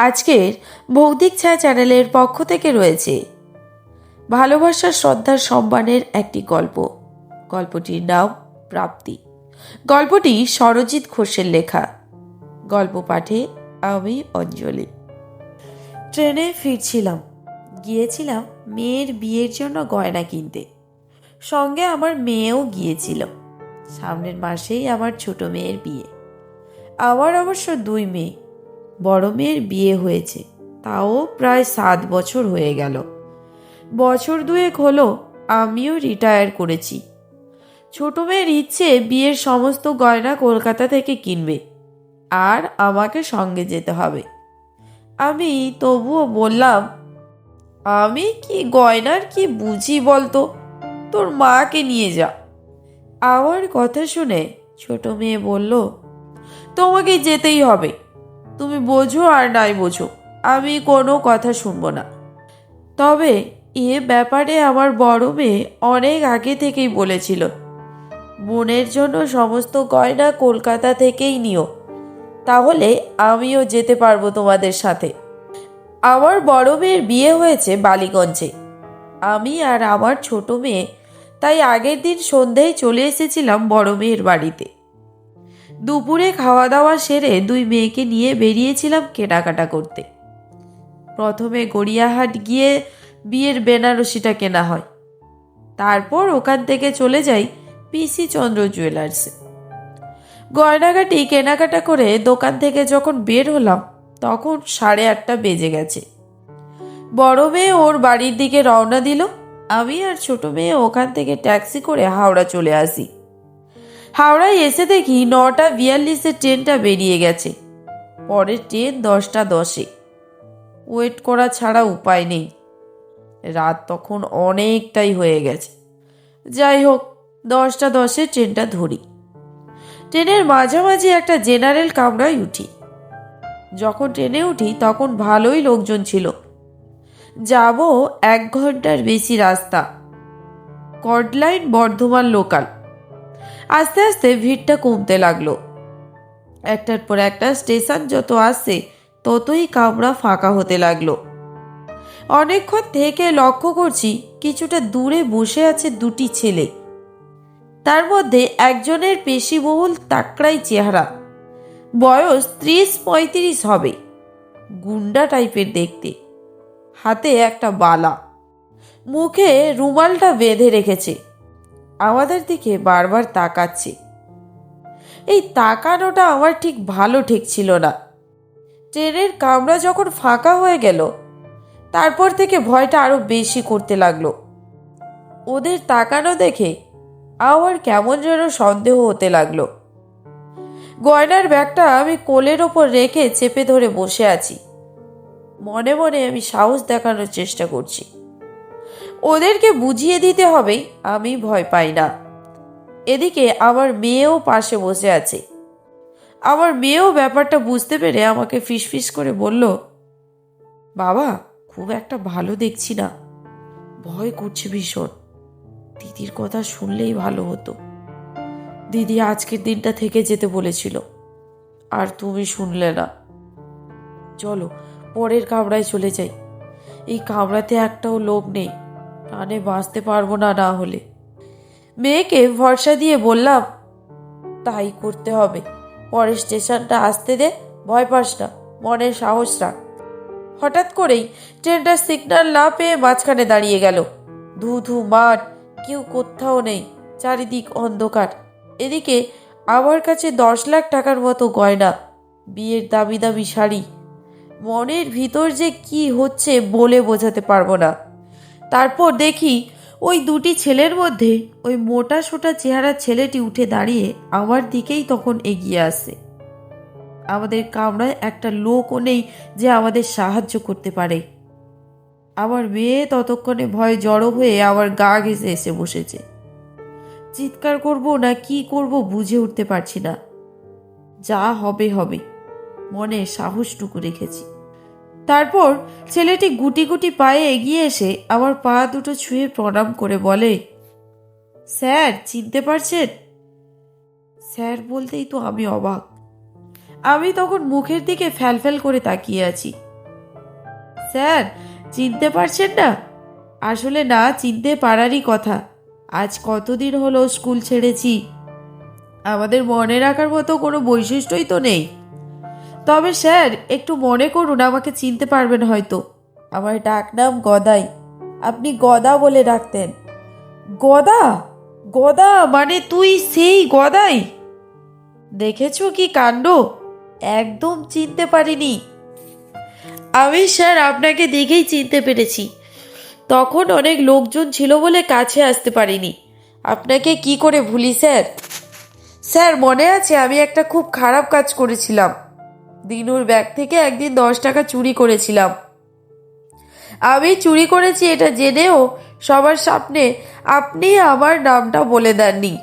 আজকের ভৌতিক ছায়া চ্যানেলের পক্ষ থেকে রয়েছে ভালোবাসার শ্রদ্ধার সম্মানের একটি গল্প। গল্পটির নাম প্রাপ্তি। গল্পটি সরজিৎ ঘোষের লেখা। গল্প পাঠে আমি অঞ্জলি। ট্রেনে ফিরছিলাম, গিয়েছিলাম মেয়ের বিয়ের জন্য গয়না কিনতে। সঙ্গে আমার মেয়েও গিয়েছিল। সামনের মাসেই আমার ছোট মেয়ের বিয়ে। আমার অবশ্য 2 মেয়ে। বড় মেয়ের বিয়ে হয়েছে, তাও প্রায় 7 বছর হয়ে গেল। বছর 2 হলো আমিও রিটায়ার করেছি। ছোট মেয়ের ইচ্ছে বিয়ের সমস্ত গয়না কলকাতা থেকে কিনবে, আর আমাকে সঙ্গে যেতে হবে। আমি তবুও বললাম, আমি কি গয়নার কি বুঝি বলতো, তোর মাকে নিয়ে যা। আমার কথা শুনে ছোট মেয়ে বলল, তোমাকে যেতেই হবে, তুমি বোঝো আর নাই বোঝো, আমি কোনো কথা শুনবো না। তবে এ ব্যাপারে আমার বড় মেয়ে অনেক আগে থেকেই বলেছিল, বোনের জন্য সমস্ত গয়না কলকাতা থেকেই নিও, তাহলে আমিও যেতে পারবো তোমাদের সাথে। আমার বড় মেয়ের বিয়ে হয়েছে বালিগঞ্জে। আমি আর আমার ছোট মেয়ে তাই আগের দিন সন্ধ্যায় চলে এসেছিলাম বড় মেয়ের বাড়িতে। দুপুরে খাওয়া দাওয়া সেরে 2 মেয়েকে নিয়ে বেরিয়েছিলাম কেনাকাটা করতে। প্রথমে গড়িয়াহাট গিয়ে বিয়ের বেনারসিটা কেনা হয়, তারপর ওখান থেকে চলে যাই পিসি চন্দ্র জুয়েলার্সে। গয়নাগাটি কেনাকাটা করে দোকান থেকে যখন বের হলাম তখন 8:30 বেজে গেছে। বড় মেয়ে ওর বাড়ির দিকে রওনা দিল। আমি আর ছোট মেয়ে ওখান থেকে ট্যাক্সি করে হাওড়া চলে আসি। হাওড়ায় এসে দেখি 9:42 ট্রেনটা বেরিয়ে গেছে। পরের ট্রেন 10:10। ওয়েট করা ছাড়া উপায় নেই। রাত তখন অনেকটাই হয়ে গেছে। যাই হোক, 10:10 ট্রেনটা ধরি। ট্রেনের মাঝামাঝি একটা জেনারেল কামরায় উঠি। যখন ট্রেনে উঠি তখন ভালোই লোকজন ছিল। যাব 1 ঘন্টার বেশি রাস্তা, কর্ডলাইন বর্ধমান লোকাল। আস্তে আস্তে ভিড়টা কমতে লাগলো। একটার পর একটা স্টেশন যত আসছে ততই কামরা ফাঁকা হতে লাগলো। অনেকক্ষণ থেকে লক্ষ্য করছি কিছুটা দূরে বসে আছে 2টি ছেলে। তার মধ্যে একজনের পেশিবহুল তাকড়াই চেহারা, বয়স 30-35 হবে, গুন্ডা টাইপের দেখতে, হাতে একটা বালা, মুখে রুমালটা বেঁধে রেখেছে, আমাদের দিকে বারবার তাকাচ্ছে। এই তাকানোটা আমার ঠিক ভালো ঠেকছিল না। ট্রেনের কামরা যখন ফাঁকা হয়ে গেল তারপর থেকে ভয়টা আরো বেশি করতে লাগলো। ওদের তাকানো দেখে আমার কেমন যেন সন্দেহ হতে লাগলো। গয়নার ব্যাগটা আমি কোলের ওপর রেখে চেপে ধরে বসে আছি। মনে মনে আমি সাহস দেখানোর চেষ্টা করছি, ওদেরকে বুঝিয়ে দিতে হবে আমি ভয় পাই না। এদিকে আমার মেয়েও পাশে বসে আছে। আমার মেয়েও ব্যাপারটা বুঝতে পেরে আমাকে ফিসফিস করে বলল, বাবা, খুব একটা ভালো দেখছি না, ভয় করছে ভীষণ। দিদির কথা শুনলেই ভালো হতো। দিদি আজকের দিনটা থেকে যেতে বলেছিল, আর তুমি শুনলে না। চলো পরের কামরায় চলে যাই, এই কামরাতে একটাও লোক নেই, প্রাণে বাঁচতে পারবো না না হলে। মেয়েকে ভরসা দিয়ে বললাম, তাই করতে হবে, পরের স্টেশনটা আসতে দে, ভয় পাস না, মনের সাহস রাখ। হঠাৎ করেই ট্রেনটা সিগন্যাল না পেয়ে মাঝখানে দাঁড়িয়ে গেল। ধু ধু মাঠ, কেউ কোথাও নেই, চারিদিক অন্ধকার। এদিকে আমার কাছে 10 লাখ টাকার মতো গয়না, বিয়ের দামি দামি শাড়ি। মনের ভিতর যে কি হচ্ছে বলে বোঝাতে পারবো না। তারপর দেখি ওই 2টি ছেলের মধ্যে ওই মোটা সোটা চেহারার ছেলেটি উঠে দাঁড়িয়ে আমার দিকেই তখন এগিয়ে আসে। আমাদের কামরায় একটা লোকও নেই যে আমাদের সাহায্য করতে পারে। আমার মেয়ে ততক্ষণে ভয়ে জড়ো হয়ে আমার গা ঘেঁষে এসে বসেছে। চিৎকার করব না কি করব বুঝে উঠতে পারছি না। যা হবে হবে, মনে সাহসটুকু রেখেছি। তারপর ছেলেটি গুটি গুটি পায়ে এগিয়ে এসে আমার পা দুটো ছুঁয়ে প্রণাম করে বলে, স্যার চিনতে পারছেন? স্যার বলতেই তো আমি অবাক। আমি তখন মুখের দিকে ফ্যালফ্যাল করে তাকিয়ে আছি। স্যার, চিনতে পারছেন না? আসলে না চিনতে পারারই কথা। আজ কতদিন হলো স্কুল ছেড়েছি। আমাদের মনে রাখার মতো কোনো বৈশিষ্ট্যই তো নেই। তবে স্যার, একটু মনে করুন, আমাকে চিনতে পারবেন হয়তো। আমার ডাকনাম গদাই। আপনি গদা বলে ডাকতেন। গদা? গদা মানে তুই সেই গদাই? দেখেছো কি কাণ্ড! একদম চিনতে পারিনি। আমি স্যার আপনাকে দেখেই চিনতে পেরেছি। তখন অনেক লোকজন ছিল বলে কাছে আসতে পারিনি। আপনাকে কি করে ভুলি স্যার? স্যার, মনে আছে আমি একটা খুব খারাপ কাজ করেছিলাম। দিনুর ব্যাগ থেকে একদিন 10 টাকা চুরি করেছিলাম। আমি চুরি করেছি এটা জেনেও সবার সামনে আপনি আমার নামটা বলে দেননি।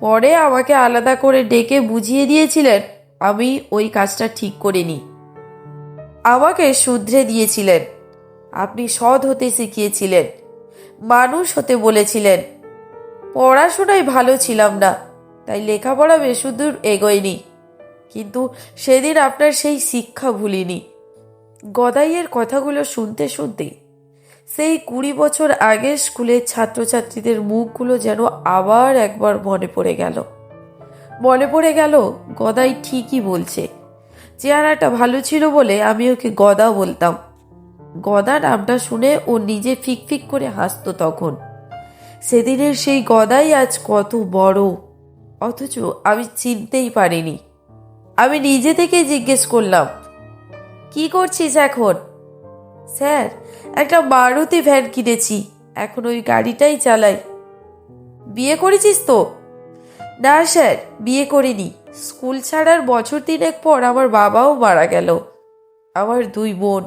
পরে আমাকে আলাদা করে ডেকে বুঝিয়ে দিয়েছিলেন আমি ওই কাজটা ঠিক করিনি। আমাকে শুধরে দিয়েছিলেন। আপনি সৎ হতে শিখিয়েছিলেন, মানুষ হতে বলেছিলেন। পড়াশোনায় ভালো ছিলাম না, তাই লেখাপড়া বেশিদূর এগোয়নি। কিন্তু সেদিন আপনার সেই শিক্ষা ভুলিনি। গদাইয়ের কথাগুলো শুনতে শুনতে সেই 20 বছর আগের স্কুলের ছাত্রছাত্রীদের মুখগুলো যেন আবার একবার মনে পড়ে গেল। মনে পড়ে গেল গদাই ঠিকই বলছে। চেহারাটা ভালো ছিল বলে আমি ওকে গদা বলতাম। গদা নামটা শুনে ও নিজে ফিক করে হাসতো তখন। সেদিনের সেই গদাই আজ কত বড়, অথচ আমি চিনতেই পারিনি। আমি নিজে থেকে জিজ্ঞেস করলাম, কি করছিস এখন? স্যার, একটা মারুতি ভ্যান কিনেছি, এখন ওই গাড়িটাই চালাই। বিয়ে করেছিস তো? না স্যার, বিয়ে করিনি। স্কুল ছাড়ার বছর 3 পর আমার বাবাও মারা গেল। আমার 2 বোন,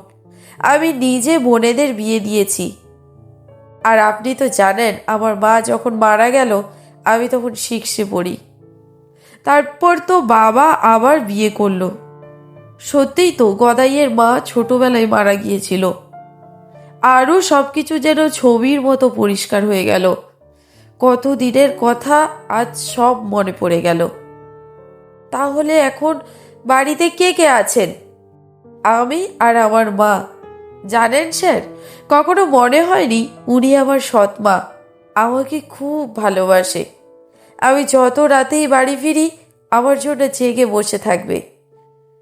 আমি নিজে বোনেদের বিয়ে দিয়েছি। আর আপনি তো জানেন আমার মা যখন মারা গেল আমি তখন 6-এ পড়ি। তারপর তো বাবা আবার বিয়ে করলো। সত্যিই তো গদাইয়ের মা ছোটবেলায় মারা গিয়েছিল। আরও সবকিছু যেন ছবির মতো পরিষ্কার হয়ে গেল। কত দিনের কথা আজ সব মনে পড়ে গেল। তাহলে এখন বাড়িতে কে কে আছেন? আমি আর আমার মা। জানেন স্যার, কখনো মনে হয়নি উনি আমার সৎ মা। আমাকে খুব ভালোবাসে। আমি যত রাতেই বাড়ি ফিরি আমার জন্য জেগে বসে থাকবে।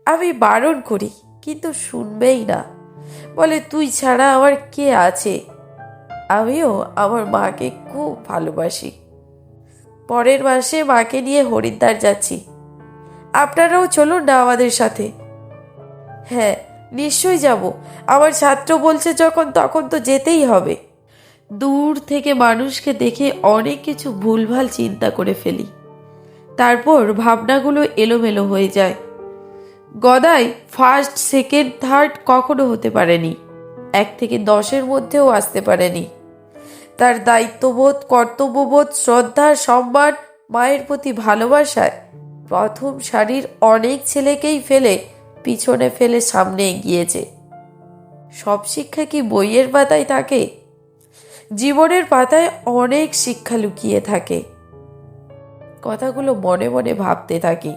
আমি বারণ করি কিন্তু শুনবেই না। বলে তুই ছাড়া আমার কে আছে। আমিও আমার মাকে খুব ভালোবাসি। পরের মাসে মাকে নিয়ে হরিদ্বার যাচ্ছি। আপনারাও চলুন না আমাদের সাথে। হ্যাঁ, নিশ্চয়ই যাব। আমার ছাত্র বলছে যখন, তখন তো যেতেই হবে। দূর থেকে মানুষকে দেখে অনেক কিছু ভুলভাল চিন্তা করে ফেলি। তারপর ভাবনাগুলো এলোমেলো হয়ে যায়। গদাই ফার্স্ট, সেকেন্ড, থার্ড কখনো হতে পারেনি। 1 থেকে 10-এর মধ্যেও আসতে পারেনি। তার দায়িত্ববোধ, কর্তব্যবোধ, শ্রদ্ধা, সম্মান, মায়ের প্রতি ভালোবাসায় প্রথম সারির অনেক ছেলেকেই ফেলে পিছনে ফেলে সামনে এগিয়েছে। সব শিক্ষা কি বইয়ের পাতায় থাকে? জীবনের পাতায় অনেক শিক্ষা লুকিয়ে থাকে। কথাগুলো মনে মনে ভাবতে থাকি।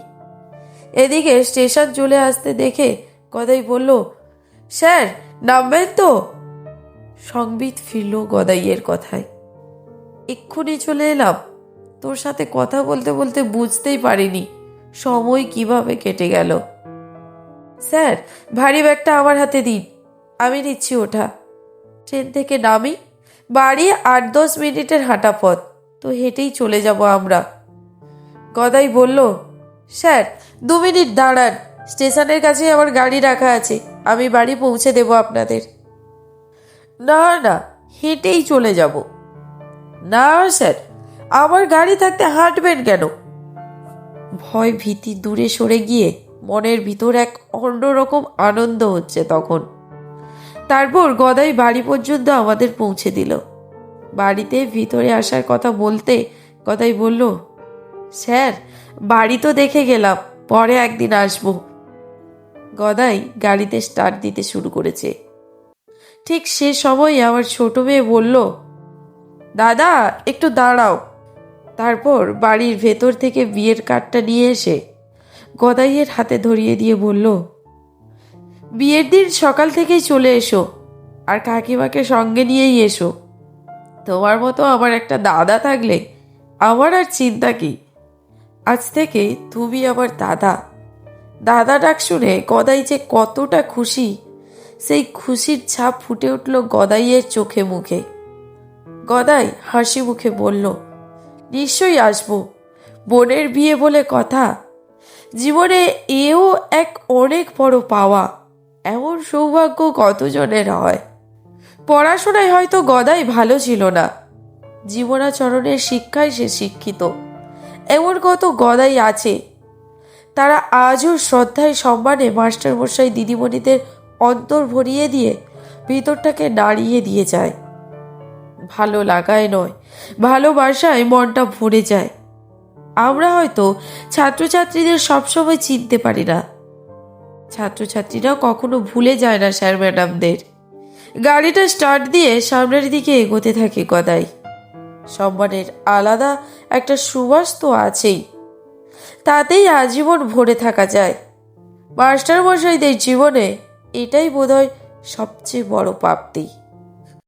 এদিকে স্টেশন চলে আসতে দেখে গদাই বলল, স্যার নামবেন তো? সংবিত ফিরল গদাইয়ের কথায়। এক্ষুনি চলে এলাম। তোর সাথে কথা বলতে বলতে বুঝতেই পারিনি সময় কিভাবে কেটে গেল। স্যার, ভারী ব্যাগটা আমার হাতে দিন, আমি নিচ্ছি ওঠা। ট্রেন থেকে নামি, বাড়ি 8-10 মিনিটের হাঁটা পথ, তো হেঁটেই চলে যাব আমরা। গদাই বলল, স্যার 2 মিনিট দাঁড়ান, স্টেশনের কাছে আমার গাড়ি রাখা আছে, আমি বাড়ি পৌঁছে দেব আপনাদের। না না, হেঁটেই চলে যাব। না স্যার, আমার গাড়ি থাকতে হাঁটবেন কেন? ভয় ভীতি দূরে সরে গিয়ে মনের ভিতর এক অন্যরকম আনন্দ হচ্ছে তখন। তারপর গদাই বাড়ি পর্যন্ত আমাদের পৌঁছে দিল। বাড়িতে ভিতরে আসার কথা বলতে গদাই বলল, স্যার বাড়ি তো দেখে গেলাম, পরে একদিন আসবো। গদাই গাড়িতে স্টার্ট দিতে শুরু করেছে। ঠিক সে সময় আমার ছোট মেয়ে বলল, দাদা একটু দাঁড়াও। তারপর বাড়ির ভেতর থেকে বিয়ের কার্ডটা নিয়ে এসে গদাইয়ের হাতে ধরিয়ে দিয়ে বলল, বিয়ের দিন সকাল থেকেই চলে এসো, আর কাকিমাকে সঙ্গে নিয়েই এসো। তোমার মতো আমার একটা দাদা থাকলে আমার আর চিন্তা কি। আজ থেকে তুমি আমার দাদা। দাদা ডাক শুনে গদাই যে কতটা খুশি, সেই খুশির ছাপ ফুটে উঠল গদাইয়ের চোখে মুখে। গদাই হাসি মুখে বলল, নিশ্চয়ই আসবো, বোনের বিয়ে বলে কথা। জীবনে এও এক অনেক বড় পাওয়া। এমন সৌভাগ্য কতজনের হয়। পড়াশোনায় হয়তো গদাই ভালো ছিল না, জীবনাচরণের শিক্ষায় সে শিক্ষিত। এমন কত গদাই আছে, তারা আজও শ্রদ্ধায় সম্মানে মাস্টারমশাই দিদিমণিদের অন্তর ভরিয়ে দিয়ে ভিতরটাকে নাড়িয়ে দিয়ে যায়। ভালো লাগায় নয়, ভালোবাসায় মনটা ভরে যায়। আমরা হয়তো ছাত্রছাত্রীদের সবসময় চিনতে পারি না, ছাত্রছাত্রীরাও কখনো ভুলে যায় না স্যার ম্যাডামদের। গাড়িটা স্টার্ট দিয়ে সামনের দিকে এগোতে থাকে গদাই। সম্মানের আলাদা একটা সুবাস তো আছেই, তাতেই আজীবন ভরে থাকা যায়। মাস্টারমশাইদের জীবনে এটাই বোধহয় সবচেয়ে বড় প্রাপ্তি।